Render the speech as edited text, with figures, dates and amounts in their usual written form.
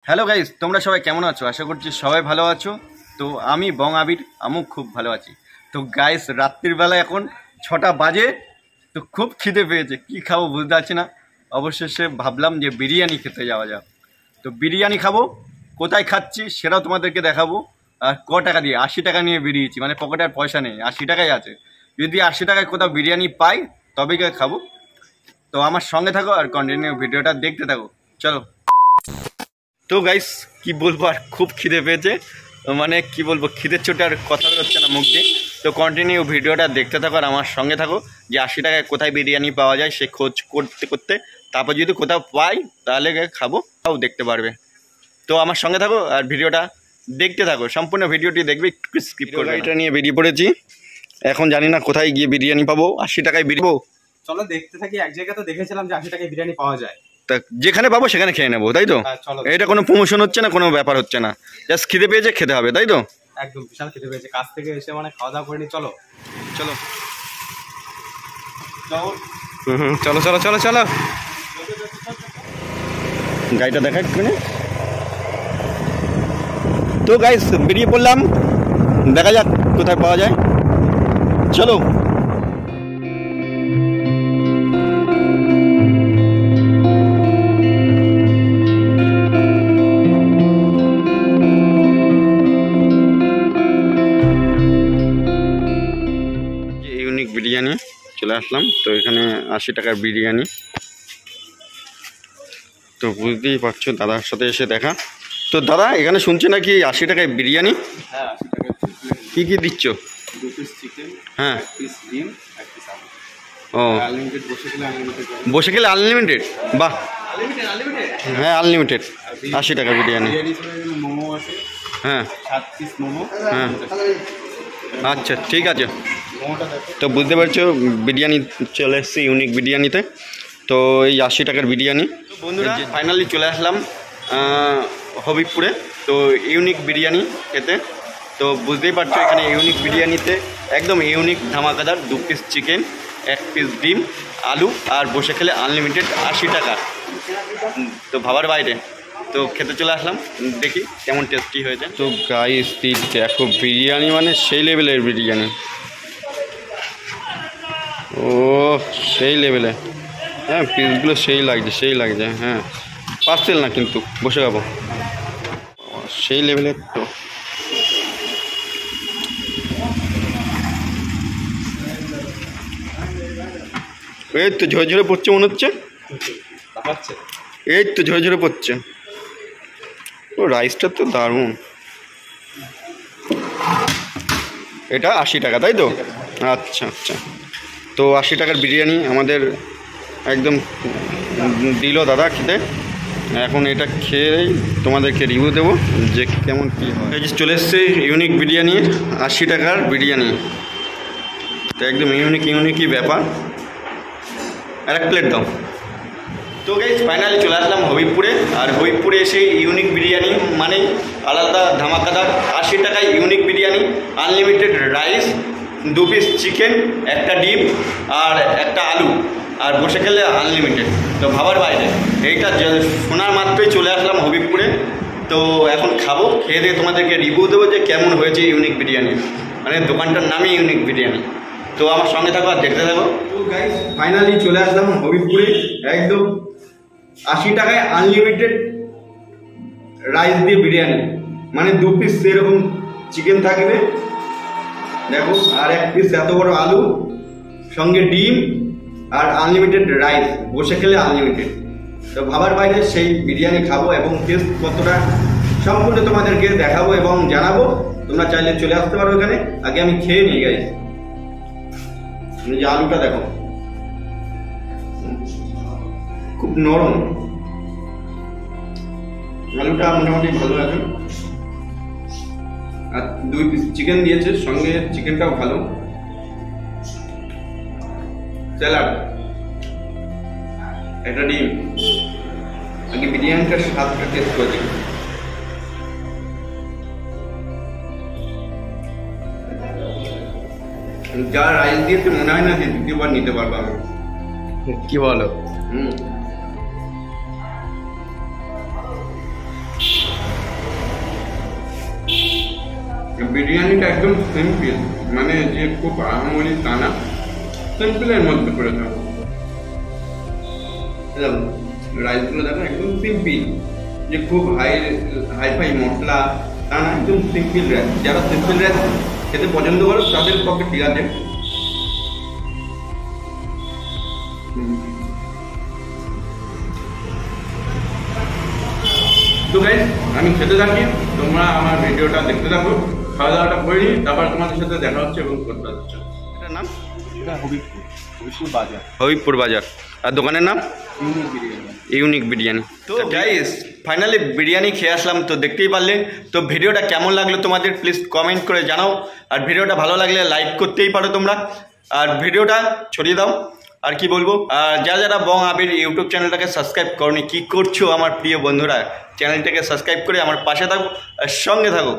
Hello guys, তোমরা সবাই কেমন আছো? আশা করছি সবাই ভালো আছো। তো আমি বং আবির, আমিও খুব ভালো আছি। তো গাইস, রাত্রির বেলা এখন 6টা বাজে। তো খুব খিদে পেয়েছে, কি খাবো বুঝতে পারছি না। অবশেষে ভাবলাম যে বিরিয়ানি খেতে যাওয়া যাক। তো বিরিয়ানি খাবো, কোথায় খাচ্ছি সেটাও তোমাদেরকে দেখাবো। আর টাকা দিয়ে, 80 টাকা নিয়ে বেরিয়েছি, মানে পকেটে আর পয়সা নেই, 80 টাকাই আছে। যদি 80 টাকায় কোথাও বিরিয়ানি পাই তবেই খাবো। তো আমার সঙ্গে থাকো আর কন্টিনিউ ভিডিওটা দেখতে থাকো, চলো। তো গাইস, কি বলবো, আর খুব খিদে পেয়েছে। মানে কি বলবো, খিদের চোটে আর কথা হচ্ছে না মুখ দিয়ে। তো কন্টিনিউ ভিডিওটা দেখতে থাকো আর আমার সঙ্গে থাকো, যে 80 টাকায় কোথায় বিরিয়ানি পাওয়া যায় সে খোঁজ করতে করতে, তারপর যদি কোথাও পাই তাহলে খাবো, তাও দেখতে পারবে। তো আমার সঙ্গে থাকো আর ভিডিওটা দেখতে থাকো, সম্পূর্ণ ভিডিওটি দেখবে, একটু স্কিপ করবে। এটা নিয়ে বেরিয়ে পড়েছি, এখন জানি না কোথায় গিয়ে বিরিয়ানি পাবো। 80 টাকায় বেরিয়ে, চলো দেখতে থাকি। এক জায়গায় তো দেখেছিলাম যে 80 টাকায় বিরিয়ানি পাওয়া যায়। তা যেখানে পাবো সেখানে খেয়ে নেবো, তাই তো? চলো। এটা কোনো প্রমোশন হচ্ছে না, কোনো ব্যাপার হচ্ছে না, জাস্ট খিদে পেয়েছে, খেতে হবে, তাই তো? একদম বিশাল খেতে পেয়েছে, কাজ থেকে এসে মানে খাওয়া দাওয়া করে নি। চলো চলো চলো চলো চলো চলো। গাড়িটা দেখা একটুখানি। তো গাইস, বেরিয়ে পড়লাম, দেখা যাক কোথায় পাওয়া যায়, চলো। ইউনিক বিরিয়ানি চলে আসলাম। তো এখানে 80 টাকার বিরিয়ানি। তো বুঝতেই পারছো, দাদার সাথে এসে দেখা। তো দাদা, এখানে শুনছি নাকি 80 টাকায় বিরিয়ানি? হ্যাঁ, 80 টাকায় কি কি দিচ্ছ? 2 পিস চিকেন, হ্যাঁ, 1 পিস ডিম, 1 পিস আলু। ও, আনলিমিটেড বসে খেলে আনলিমিটেড। বসে খেলে আনলিমিটেড? বাহ, আনলিমিটেড। হ্যাঁ আনলিমিটেড 80 টাকা বিরিয়ানি। বিরিয়ানি মোমো আছে, হ্যাঁ 7 পিস মোমো। হ্যাঁ, আচ্ছা ঠিক আছে। মোমোটা দেখো। তো বুঝতে পারছো, বিরিয়ানি চলে এসেছি ইউনিক বিরিয়ানিতে। তো এই 80 টাকার বিরিয়ানি। তো বন্ধুরা, ফাইনালি চলে আসলাম হবিবপুরে। তো ইউনিক বিরিয়ানি খেতে। তো বুঝতেই পারছো, এখানে ইউনিক বিরিয়ানিতে একদম ইউনিক ধামাকাদার 2 পিস চিকেন, 1 পিস ডিম, আলু, আর বসে খেলে আনলিমিটেড 80 টাকা। তো ভাবার বাইরে। তো খেতে চলে আসলাম, দেখি কেমন টেস্টি হয়েছে। তো গাইস, দেখো বিরিয়ানি মানে সেই লেভেলের বিরিয়ানি। ও, সেই লেভেলে। হ্যাঁ, পিসগুলো সেই লাগছে। হ্যাঁ, পার্সেল না কিন্তু, বসে খাবো, সেই লেভেলের। তো এই তো ঝরে ঝরে পড়ছে মনে হচ্ছে, দেখাচ্ছে। এই তো ঝরে ঝরে পড়ছে। ও, রাইসটা তো দারুণ। এটা 80 টাকা, তাই তো? আচ্ছা আচ্ছা। তো 80 টাকার বিরিয়ানি আমাদের একদম দিল দাদা খেতে। এখন এটা খেয়েই তোমাদেরকে রিভিউ দেবো যে কেমন কী হয়। এই যে চলে এসছে ইউনিক বিরিয়ানি, 80 টাকার বিরিয়ানি। তো একদম ইউনিকই ব্যাপার। আর 1 প্লেট দাও। তো গাইস, ফাইনালি চলে আসলাম হবিবপুরে। আর হবিবপুরে এসে ইউনিক বিরিয়ানি মানে আলাদা ধামাকাদার। 80 টাকায় unique biryani, unlimited rice, 2 piece chicken, 1টা ডিম আর 1টা আলু, আর বসে খেলে আনলিমিটেড। তো ভাবার বাইরে। এইটা শোনার মাত্রই চলে আসলাম হবিবপুরে। তো এখন খাবো, খেয়ে দিয়ে তোমাদেরকে রিভিউ দেবো যে কেমন হয়েছে ইউনিক বিরিয়ানি। মানে দোকানটার নামই ইউনিক বিরিয়ানি। তো আমার সঙ্গে থাকো আর দেখতে থাকো। তো গাইস, ফাইনালি চলে আসলাম হবিবপুরে। একদম 80 টাকায় আনলিমিটেড রাইস দিয়ে বিরিয়ানি, মানে 2 পিস সেরকম চিকেন থাকবে, দেখো, আর 1 পিস এত বড় আলু, সঙ্গে ডিম, আর আনলিমিটেড রাইস, বসে খেলে আনলিমিটেড। তো ভাবার বাইরে সেই বিরিয়ানি খাবো এবং টেস্ট কতটা সম্পূর্ণ তোমাদেরকে দেখাবো এবং জানাবো। তোমরা চাইলে চলে আসতে পারো এখানে। আগে আমি খেয়ে নিই গাইস। যে আলুটা দেখো, খুব নরম, আলুটা মোটামুটি ভালো আছে। আর 2 পিস চিকেন দিয়েছে, সঙ্গে চিকেনটাও ভালো। স্যালাড, 1টা ডিম। আগে বিরিয়ানিটার স্বাদটা টেস্ট করে দেখি। যা রাইস দিয়েছে মনে হয় না যে দ্বিতীয়বার নিতে পারবো আমি। কি বলো? বিরিয়ানিটা একদম সিম্পল, মানে যে খুব আহামরি তা না, সিম্পলের মধ্যে করে থাকো। রাইসগুলো দেখো একদম সিম্পল, যে খুব হাইফাই মশলা তা না, একদম সিম্পল রাইস। যারা সিম্পল রাইস খেতে পছন্দ করো তাদের পক্ষে ঠিক আছে। তো গাইস আমি খেতে থাকি, তোমরা আমার ভিডিওটা দেখতে থাকো, খাওয়া দাওয়াটা করে নিই, তারপর তোমাদের সাথে দেখা হচ্ছে এবং করতে হচ্ছে। এটার নাম এটা হবিবপুর বাজার, হবিবপুর বাজার। আর দোকানের নাম ইউনিক বিরিয়ানি। ইউনিক বিরিয়ানি। তো গাইস ফাইনালি বিরিয়ানি খেয়ে আসলাম, তো দেখতেই পারলে। তো ভিডিওটা কেমন লাগলো তোমাদের প্লিজ কমেন্ট করে জানাও, আর ভিডিওটা ভালো লাগলে লাইক করতেই পারো তোমরা, আর ভিডিওটা ছড়িয়ে দাও। আর কি বলবো, আর যারা বং আবির ইউটিউব চ্যানেলটাকে সাবস্ক্রাইব করনি, কি করছো আমার প্রিয় বন্ধুরা, চ্যানেলটাকে সাবস্ক্রাইব করে আমার পাশে থাকো আর সঙ্গে থাকো।